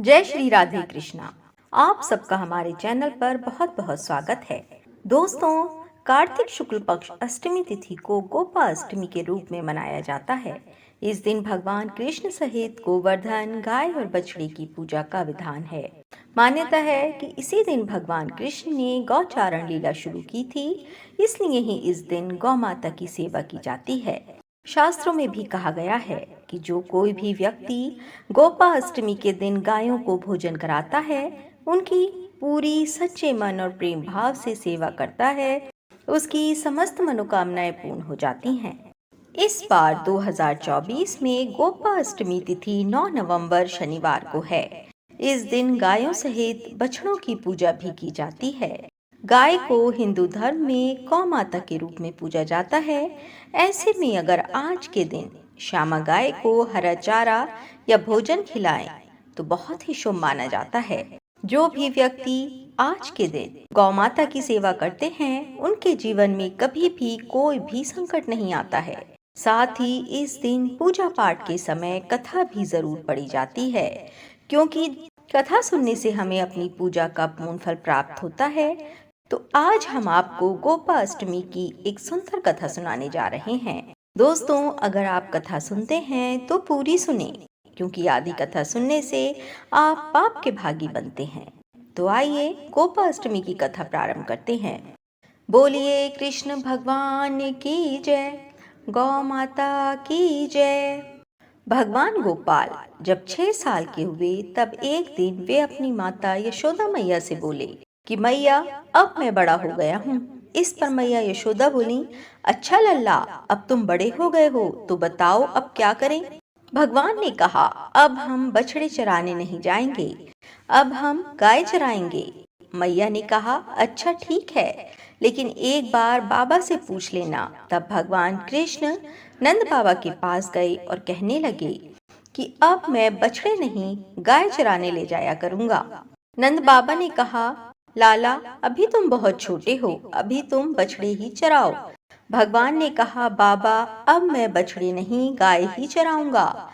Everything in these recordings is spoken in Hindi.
जय श्री राधे कृष्णा। आप सबका हमारे चैनल पर बहुत बहुत स्वागत है। दोस्तों, कार्तिक शुक्ल पक्ष अष्टमी तिथि को गोपाष्टमी के रूप में मनाया जाता है। इस दिन भगवान कृष्ण सहित गोवर्धन, गाय और बछड़े की पूजा का विधान है। मान्यता है कि इसी दिन भगवान कृष्ण ने गौचारण लीला शुरू की थी, इसलिए ही इस दिन गौ माता की सेवा की जाती है। शास्त्रों में भी कहा गया है कि जो कोई भी व्यक्ति गोपाष्टमी के दिन गायों को भोजन कराता है, उनकी पूरी सच्चे मन और प्रेम भाव से सेवा करता है, उसकी समस्त मनोकामनाएं पूर्ण हो जाती हैं। इस बार 2024 में गोपाष्टमी तिथि 9 नवंबर शनिवार को है। इस दिन गायों सहित बछड़ों की पूजा भी की जाती है। गाय को हिंदू धर्म में गौ माता के रूप में पूजा जाता है। ऐसे में अगर आज के दिन श्यामा गाय को हरा चारा या भोजन खिलाएं तो बहुत ही शुभ माना जाता है। जो भी व्यक्ति आज के दिन गौ माता की सेवा करते हैं, उनके जीवन में कभी भी कोई भी संकट नहीं आता है। साथ ही इस दिन पूजा पाठ के समय कथा भी जरूर पढ़ी जाती है, क्योंकि कथा सुनने से हमें अपनी पूजा का पूर्ण फल प्राप्त होता है। तो आज हम आपको गोपाष्टमी की एक सुंदर कथा सुनाने जा रहे हैं। दोस्तों, अगर आप कथा सुनते हैं तो पूरी सुने, क्योंकि आधी कथा सुनने से आप पाप के भागी बनते हैं। तो आइए गोपाष्टमी की कथा प्रारंभ करते हैं। बोलिए कृष्ण भगवान की जय, गौ माता की जय। भगवान गोपाल जब 6 साल के हुए, तब एक दिन वे अपनी माता यशोदा मैया से बोले कि मैया, अब मैं बड़ा हो गया हूँ। इस पर मैया यशोदा बोली, अच्छा लल्ला, अब तुम बड़े हो गए हो तो बताओ अब क्या करें। भगवान ने कहा, अब हम बछड़े चराने नहीं जाएंगे, अब हम गाय चराएंगे। मैया ने कहा, अच्छा ठीक है, लेकिन एक बार बाबा से पूछ लेना। तब भगवान कृष्ण नंद बाबा के पास गए और कहने लगे कि अब मैं बछड़े नहीं गाय चराने ले जाया करूंगा। नंद बाबा ने कहा, लाला, अभी तुम बहुत छोटे हो, अभी तुम बछड़े ही चराओ। भगवान ने कहा, बाबा, अब मैं बछड़े नहीं गाय ही चराऊंगा।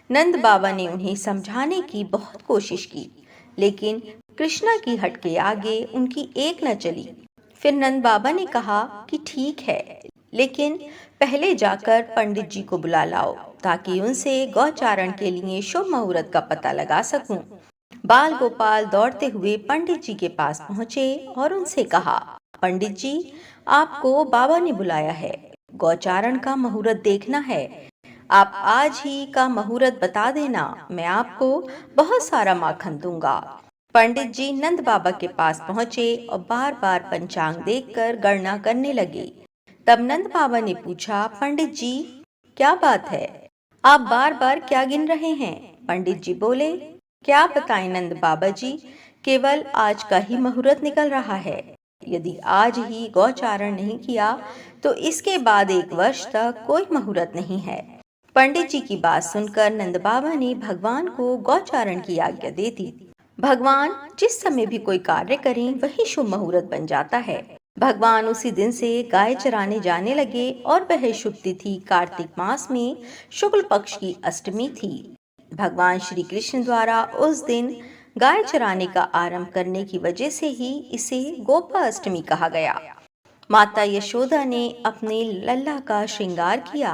नंद बाबा ने उन्हें समझाने की बहुत कोशिश की, लेकिन कृष्णा की हट के आगे उनकी एक न चली। फिर नंद बाबा ने कहा कि ठीक है, लेकिन पहले जाकर पंडित जी को बुला लाओ, ताकि उनसे गौचारण के लिए शुभ मुहूर्त का पता लगा सकूं। बाल गोपाल दौड़ते हुए पंडित जी के पास पहुंचे और उनसे कहा, पंडित जी, आपको बाबा ने बुलाया है, गौचारण का मुहूर्त देखना है। आप आज ही का मुहूर्त बता देना, मैं आपको बहुत सारा माखन दूंगा। पंडित जी नंद बाबा के पास पहुंचे और बार बार पंचांग देखकर गणना करने लगे। तब नंद बाबा ने पूछा, पंडित जी, क्या बात है, आप बार बार क्या गिन रहे हैं? पंडित जी बोले, क्या बताएं नंद बाबा जी, केवल आज का ही मुहूर्त निकल रहा है। यदि आज ही गौचारण नहीं किया तो इसके बाद 1 वर्ष तक कोई मुहूर्त नहीं है। पंडित जी की बात सुनकर नंद बाबा ने भगवान को गौचारण की आज्ञा दे दी। भगवान जिस समय भी कोई कार्य करें, वही शुभ मुहूर्त बन जाता है। भगवान उसी दिन से गाय चराने जाने लगे और वह शुभ तिथि कार्तिक मास में शुक्ल पक्ष की अष्टमी थी। भगवान श्री कृष्ण द्वारा उस दिन गाय चराने का आरंभ करने की वजह से ही इसे गोपाष्टमी कहा गया। माता यशोदा ने अपने लल्ला का श्रृंगार किया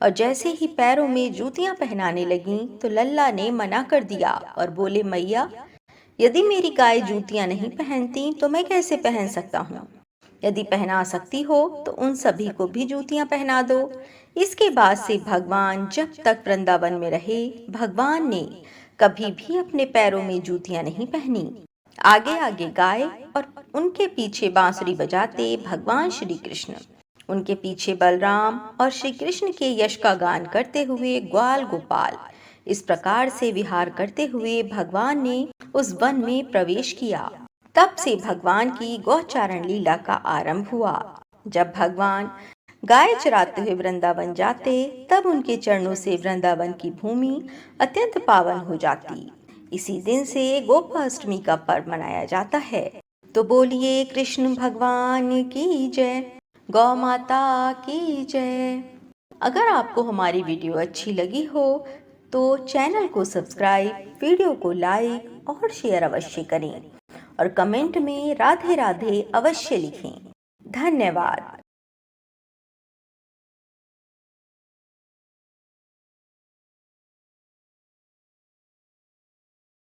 और जैसे ही पैरों में जूतियां पहनाने लगीं, तो लल्ला ने मना कर दिया और बोले, मैया, यदि मेरी गाय जूतियां नहीं पहनती तो मैं कैसे पहन सकता हूँ? यदि पहना सकती हो तो उन सभी को भी जूतियां पहना दो। इसके बाद से भगवान जब तक वृंदावन में रहे, भगवान ने कभी भी अपने पैरों में जूतियां नहीं पहनी। आगे आगे गाय और उनके पीछे बांसुरी बजाते भगवान श्री कृष्ण, उनके पीछे बलराम और श्री कृष्ण के यश का गान करते हुए ग्वाल गोपाल, इस प्रकार से विहार करते हुए भगवान ने उस वन में प्रवेश किया। तब से भगवान की गौचारण लीला का आरंभ हुआ। जब भगवान गाय चराते हुए वृंदावन जाते, तब उनके चरणों से वृंदावन की भूमि अत्यंत पावन हो जाती। इसी दिन से गोपाष्टमी का पर्व मनाया जाता है। तो बोलिए कृष्ण भगवान की जय, गौ माता की जय। अगर आपको हमारी वीडियो अच्छी लगी हो तो चैनल को सब्सक्राइब, वीडियो को लाइक और शेयर अवश्य करें और कमेंट में राधे राधे अवश्य लिखें। धन्यवाद।